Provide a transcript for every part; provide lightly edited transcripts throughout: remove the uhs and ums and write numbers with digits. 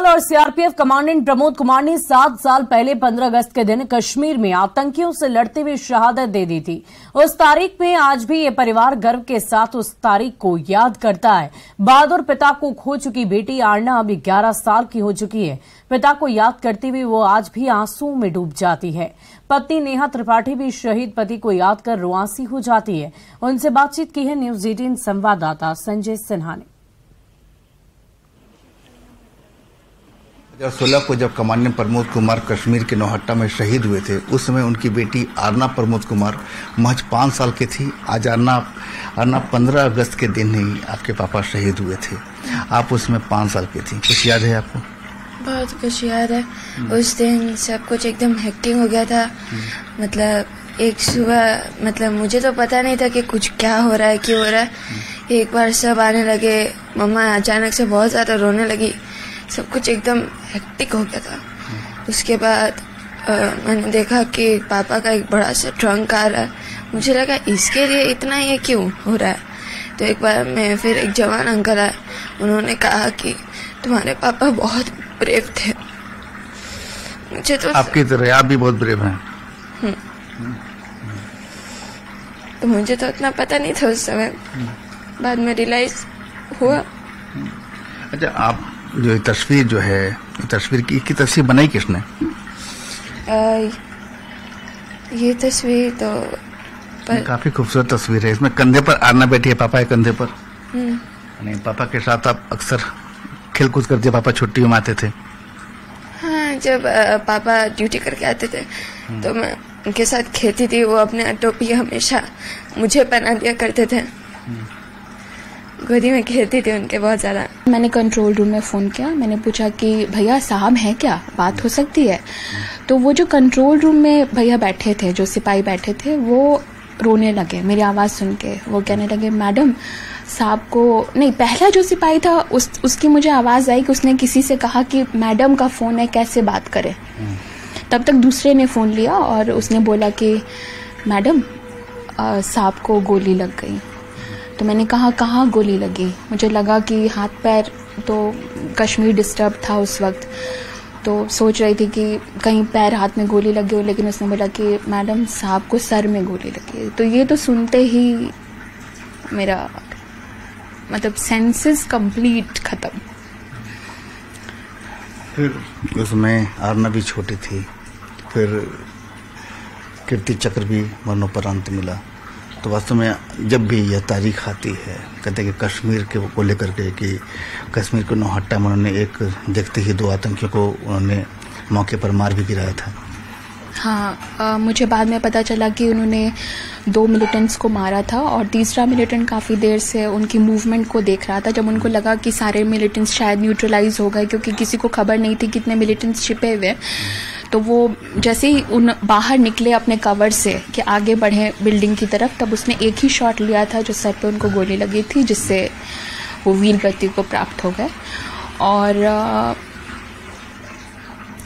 General और CRPF commandant Pramod Kumar ने 7 साल पहले 15 अगस्त के दिन कश्मीर में आतंकियों से लड़ते हुए शहादत दे दी थी। उस तारीख में आज भी ये परिवार गर्व के साथ उस तारीख को याद करता है। बहादुर पिता को खो चुकी बेटी आरना अब 11 साल की हो चुकी है। पिता को याद करते हुए वो आज भी आंसुओं में डूब जाती है। पत्नी नेहा त्रिपाठी भी शहीद पति को याद कर रुआंसी हो जाती है। उनसे बातचीत की है न्यूज 18 संवाददाता संजय सिन्हा ने। 2016 को जब कमांडेंट प्रमोद कुमार कश्मीर के नौहट्टा में शहीद हुए थे, उस समय उनकी बेटी आरना प्रमोद कुमार महज 5 साल की थी। आज आरना 15 अगस्त के दिन ही आपके पापा शहीद हुए थे। आप उसमें 5 साल की थी। कुछ याद है आपको? बहुत कुछ याद है। उस दिन सब कुछ एकदम हेक्टिक हो गया था। मतलब एक सुबह मुझे तो पता नहीं था कि कुछ क्या हो रहा है, क्यों हो रहा है। एक बार सब आने लगे, मम्मा अचानक से बहुत ज्यादा रोने लगी। सब कुछ एकदम हेक्टिक हो गया था। उसके बाद मैंने देखा कि पापा का एक बड़ा सा ट्रंक आ रहा है। मुझे लगा इसके लिए इतना ये क्यों हो रहा है। तो एक बार मैं फिर एक जवान अंकल आए, उन्होंने कहा कि तुम्हारे पापा बहुत ब्रेव थे। मुझे तो आपकी तरह आप भी बहुत ब्रेव हैं। तो मुझे तो इतना पता नहीं था उस समय, बाद में रियलाइज हुआ। अच्छा, आप जो ये तस्वीर जो है, ये तस्वीर की तस्वीर बनाई किसने? ये तस्वीर तो काफी खूबसूरत तस्वीर है। इसमें कंधे पर आरना बैठी है, पापा के कंधे पर। नहीं, पापा के साथ आप अक्सर खेल कूद करते? पापा छुट्टियों में आते थे? हाँ, जब पापा ड्यूटी करके आते थे तो मैं उनके साथ खेलती थी। वो अपने टोपी हमेशा मुझे पहना दिया करते थे। गोदी में खेलती थी उनके बहुत ज्यादा। मैंने कंट्रोल रूम में फोन किया। मैंने पूछा कि भैया साहब हैं क्या, बात हो सकती है? तो वो जो कंट्रोल रूम में भैया बैठे थे, जो सिपाही बैठे थे, वो रोने लगे मेरी आवाज सुन के। वो कहने लगे मैडम साहब को नहीं, पहला जो सिपाही था उसकी मुझे आवाज आई कि उसने किसी से कहा कि मैडम का फोन है, कैसे बात करे। तब तक दूसरे ने फोन लिया और उसने बोला कि मैडम साहब को गोली लग गई। तो मैंने कहा कहाँ गोली लगी? मुझे लगा कि हाथ पैर, तो कश्मीर डिस्टर्ब था उस वक्त, तो सोच रही थी कि कहीं पैर हाथ में गोली लगी हो। लेकिन उसने बोला कि मैडम साहब को सर में गोली लगी। तो ये तो सुनते ही मेरा सेंसेस कंप्लीट खत्म। फिर उसमें आरना भी छोटी थी, फिर कीर्ति चक्र भी मरणोपरांत मिला। तो वास्तव में जब भी यह तारीख आती है, कहते हैं कि कश्मीर के को लेकर के कि कश्मीर के नौहट्टा में उन्होंने एक देखते ही 2 आतंकियों को उन्होंने मौके पर मार भी गिराया था। हाँ, मुझे बाद में पता चला कि उन्होंने 2 मिलिटेंट्स को मारा था और तीसरा मिलिटेंट काफ़ी देर से उनकी मूवमेंट को देख रहा था। जब उनको लगा कि सारे मिलिटेंट्स शायद न्यूट्रलाइज हो गए, क्योंकि किसी को खबर नहीं थी कितने मिलिटेंट्स छिपे हुए, तो वो जैसे ही उन बाहर निकले अपने कवर से कि आगे बढ़े बिल्डिंग की तरफ, तब उसने एक ही शॉट लिया था जो सर पे उनको गोली लगी थी, जिससे वो वीर गति को प्राप्त हो गए। और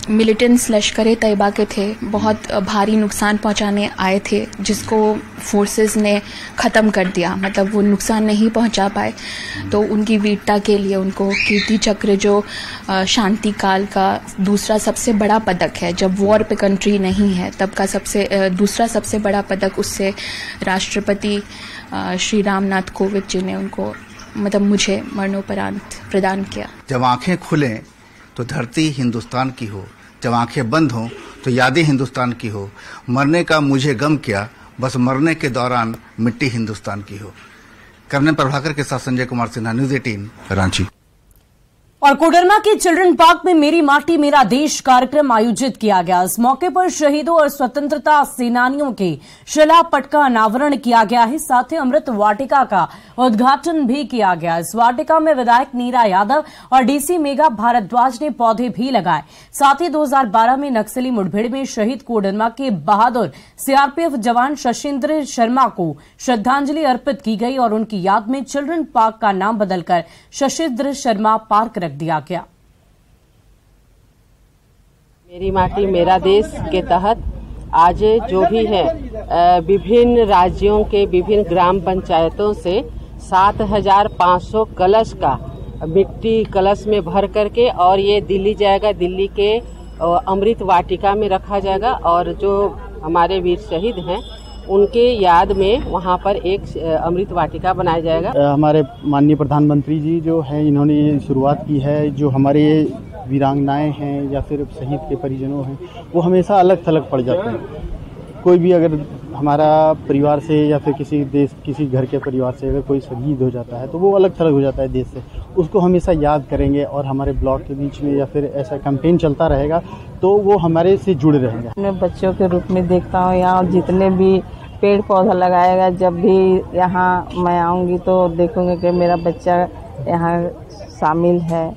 मिलिटेंट्स लश्कर तैयबा के थे, बहुत भारी नुकसान पहुंचाने आए थे, जिसको फोर्सेस ने ख़त्म कर दिया। मतलब वो नुकसान नहीं पहुंचा पाए, तो उनकी वीरता के लिए उनको कीर्ति चक्र, जो शांति काल का दूसरा सबसे बड़ा पदक है, जब वॉर पे कंट्री नहीं है तब का दूसरा सबसे बड़ा पदक, उससे राष्ट्रपति श्री रामनाथ कोविंद जी ने उनको मुझे मरणोपरांत प्रदान किया। जब आंखें खुलें तो धरती हिंदुस्तान की हो, जब आंखें बंद हों तो यादें हिंदुस्तान की हो। मरने का मुझे गम क्या, बस मरने के दौरान मिट्टी हिंदुस्तान की हो। कर्नल प्रभाकर के साथ संजय कुमार सिन्हा, न्यूज 18 रांची। और कोडरमा के चिल्ड्रन पार्क में मेरी माटी मेरा देश कार्यक्रम आयोजित किया गया। इस मौके पर शहीदों और स्वतंत्रता सेनानियों के शिला पट का अनावरण किया गया है। साथ ही अमृत वाटिका का उद्घाटन भी किया गया। इस वाटिका में विधायक नीरा यादव और डीसी मेघा भारद्वाज ने पौधे भी लगाए। साथ ही 2012 में नक्सली मुठभेड़ में शहीद कोडरमा के बहादुर सीआरपीएफ जवान शशिंद्र शर्मा को श्रद्धांजलि अर्पित की गई और उनकी याद में चिल्ड्रन पार्क का नाम बदलकर शशिंद्र शर्मा पार्क दिया गया। मेरी माटी मेरा देश के तहत आज जो भी है विभिन्न राज्यों के विभिन्न ग्राम पंचायतों से 7,500 कलश का मिट्टी कलश में भर करके और ये दिल्ली जाएगा। दिल्ली के अमृत वाटिका में रखा जाएगा और जो हमारे वीर शहीद हैं उनके याद में वहाँ पर एक अमृत वाटिका बनाया जाएगा। हमारे माननीय प्रधानमंत्री जी जो हैं इन्होंने ये शुरुआत की है। जो हमारे वीरांगनाएं हैं या फिर शहीद के परिजनों हैं वो हमेशा अलग थलग पड़ जाते हैं। कोई भी अगर हमारा परिवार से या फिर किसी घर के परिवार से अगर कोई शहीद हो जाता है तो वो अलग थलग हो जाता है देश से, उसको हमेशा याद करेंगे और हमारे ब्लॉक के बीच में या फिर ऐसा कैंपेन चलता रहेगा तो वो हमारे से जुड़े रहेंगे। मैं बच्चों के रूप में देखता हूँ यहाँ जितने भी पेड़ पौधा लगाएगा, जब भी यहाँ मैं आऊँगी तो देखूँगी कि मेरा बच्चा यहाँ शामिल है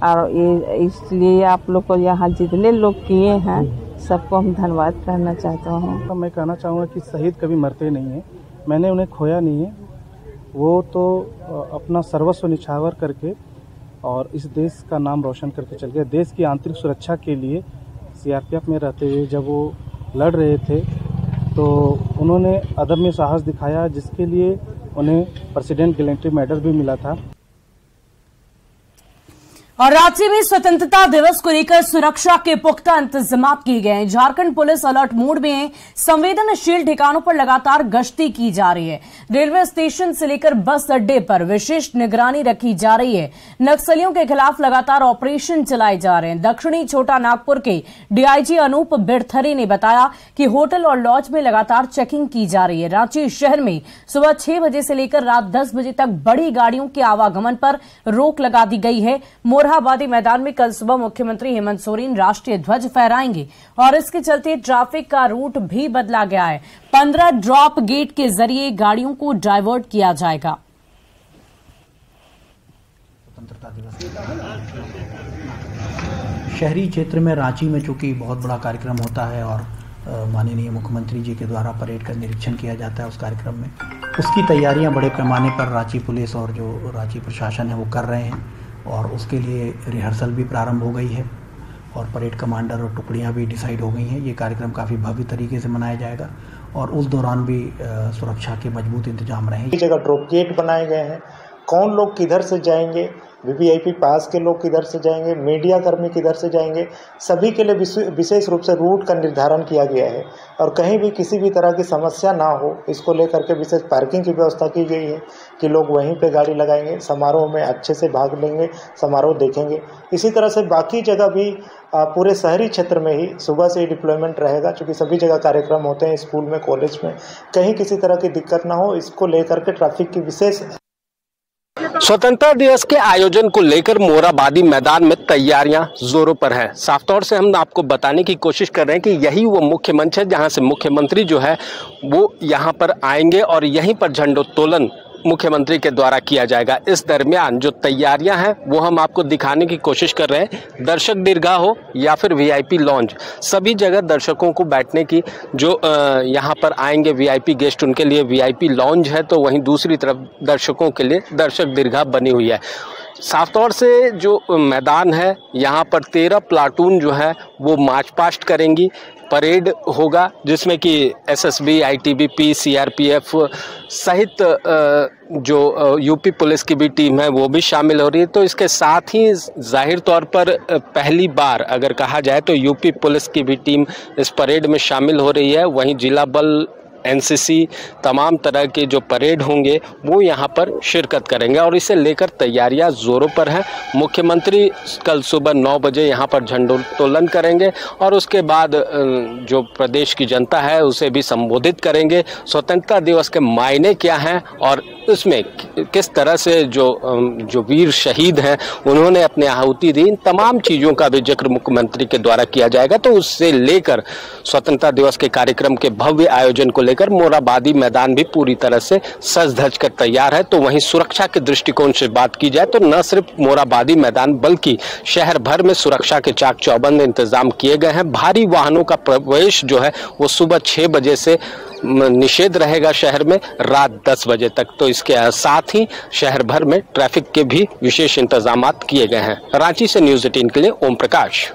और इसलिए आप लोग को यहाँ जितने लोग किए हैं सबको हम धन्यवाद करना चाहता हूँ। तो मैं कहना चाहूँगा कि शहीद कभी मरते नहीं हैं, मैंने उन्हें खोया नहीं है। वो तो अपना सर्वस्व निछावर करके और इस देश का नाम रोशन करके चल गए। देश की आंतरिक सुरक्षा के लिए सीआरपीएफ में रहते हुए जब वो लड़ रहे थे तो उन्होंने अदम्य साहस दिखाया, जिसके लिए उन्हें प्रेसिडेंट गैलेंट्री मेडल भी मिला था। और रांची में स्वतंत्रता दिवस को लेकर सुरक्षा के पुख्ता इंतजाम किए गए हैं। झारखंड पुलिस अलर्ट मोड में है। संवेदनशील ठिकानों पर लगातार गश्ती की जा रही है। रेलवे स्टेशन से लेकर बस अड्डे पर विशेष निगरानी रखी जा रही है। नक्सलियों के खिलाफ लगातार ऑपरेशन चलाए जा रहे हैं। दक्षिणी छोटा नागपुर के डीआईजी अनूप बिरथरे ने बताया कि होटल और लॉज में लगातार चेकिंग की जा रही है। रांची शहर में सुबह 6 बजे से लेकर रात 10 बजे तक बड़ी गाड़ियों के आवागमन पर रोक लगा दी गई है। मोरहाबादी मैदान में कल सुबह मुख्यमंत्री हेमंत सोरेन राष्ट्रीय ध्वज फहराएंगे और इसके चलते ट्रैफिक का रूट भी बदला गया है। 15 ड्रॉप गेट के जरिए गाड़ियों को डाइवर्ट किया जाएगा। स्वतंत्रता दिवस शहरी क्षेत्र में रांची में चूंकि बहुत बड़ा कार्यक्रम होता है और माननीय मुख्यमंत्री जी के द्वारा परेड का निरीक्षण किया जाता है उस कार्यक्रम में, उसकी तैयारियां बड़े पैमाने पर रांची पुलिस और जो रांची प्रशासन है वो कर रहे हैं और उसके लिए रिहर्सल भी प्रारंभ हो गई है और परेड कमांडर और टुकड़ियां भी डिसाइड हो गई हैं। ये कार्यक्रम काफ़ी भव्य तरीके से मनाया जाएगा और उस दौरान भी सुरक्षा के मजबूत इंतजाम रहेंगे। जगह ड्रॉप गेट बनाए गए हैं, कौन लोग किधर से जाएंगे, वीवीआईपी पास के लोग किधर से जाएंगे, मीडिया कर्मी किधर से जाएंगे, सभी के लिए विशेष रूप से रूट का निर्धारण किया गया है और कहीं भी किसी भी तरह की समस्या ना हो इसको लेकर के विशेष पार्किंग की व्यवस्था की गई है कि लोग वहीं पे गाड़ी लगाएंगे, समारोह में अच्छे से भाग लेंगे, समारोह देखेंगे। इसी तरह से बाकी जगह भी पूरे शहरी क्षेत्र में ही सुबह से ही डिप्लॉयमेंट रहेगा, क्योंकि सभी जगह कार्यक्रम होते हैं, स्कूल में, कॉलेज में, कहीं किसी तरह की दिक्कत ना हो, इसको लेकर के ट्रैफिक की विशेष। स्वतंत्रता दिवस के आयोजन को लेकर मोरहाबादी मैदान में तैयारियां जोरों पर है। साफ तौर से हम आपको बताने की कोशिश कर रहे हैं कि यही वो मुख्य मंच है जहां से मुख्यमंत्री जो है वो यहां पर आएंगे और यहीं पर झंडोत्तोलन मुख्यमंत्री के द्वारा किया जाएगा। इस दरमियान जो तैयारियां हैं वो हम आपको दिखाने की कोशिश कर रहे हैं। दर्शक दीर्घा हो या फिर वीआईपी लॉन्ज, सभी जगह दर्शकों को बैठने की जो यहां पर आएंगे वीआईपी गेस्ट, उनके लिए वीआईपी लॉन्ज है, तो वहीं दूसरी तरफ दर्शकों के लिए दर्शक दीर्घा बनी हुई है। साफ तौर से जो मैदान है यहाँ पर 13 प्लाटून जो है वो मार्च पास्ट करेंगी। परेड होगा जिसमें कि एसएसबी, आईटीबीपी, सीआरपीएफ सहित जो यूपी पुलिस की भी टीम है वो भी शामिल हो रही है। तो इसके साथ ही जाहिर तौर पर पहली बार अगर कहा जाए तो यूपी पुलिस की भी टीम इस परेड में शामिल हो रही है। वहीं जिला बल, एनसीसी, तमाम तरह के जो परेड होंगे वो यहाँ पर शिरकत करेंगे और इसे लेकर तैयारियां जोरों पर हैं। मुख्यमंत्री कल सुबह 9 बजे यहाँ पर झंडोत्तोलन करेंगे और उसके बाद जो प्रदेश की जनता है उसे भी संबोधित करेंगे। स्वतंत्रता दिवस के मायने क्या हैं और उसमें किस तरह से जो वीर शहीद हैं उन्होंने अपने आहुति दी, इन तमाम चीज़ों का भी जिक्र मुख्यमंत्री के द्वारा किया जाएगा। तो उससे लेकर स्वतंत्रता दिवस के कार्यक्रम के भव्य आयोजन को लेकर मोरहाबादी मैदान भी पूरी तरह से सज धज कर तैयार है। तो वहीं सुरक्षा के दृष्टिकोण से बात की जाए तो न सिर्फ मोरहाबादी मैदान बल्कि शहर भर में सुरक्षा के चाक चौबंद इंतजाम किए गए हैं। भारी वाहनों का प्रवेश जो है वो सुबह 6 बजे से निषेध रहेगा शहर में रात 10 बजे तक। तो इसके साथ ही शहर भर में ट्रैफिक के भी विशेष इंतजाम किए गए हैं। रांची से न्यूज़ 18 के लिए ओम प्रकाश।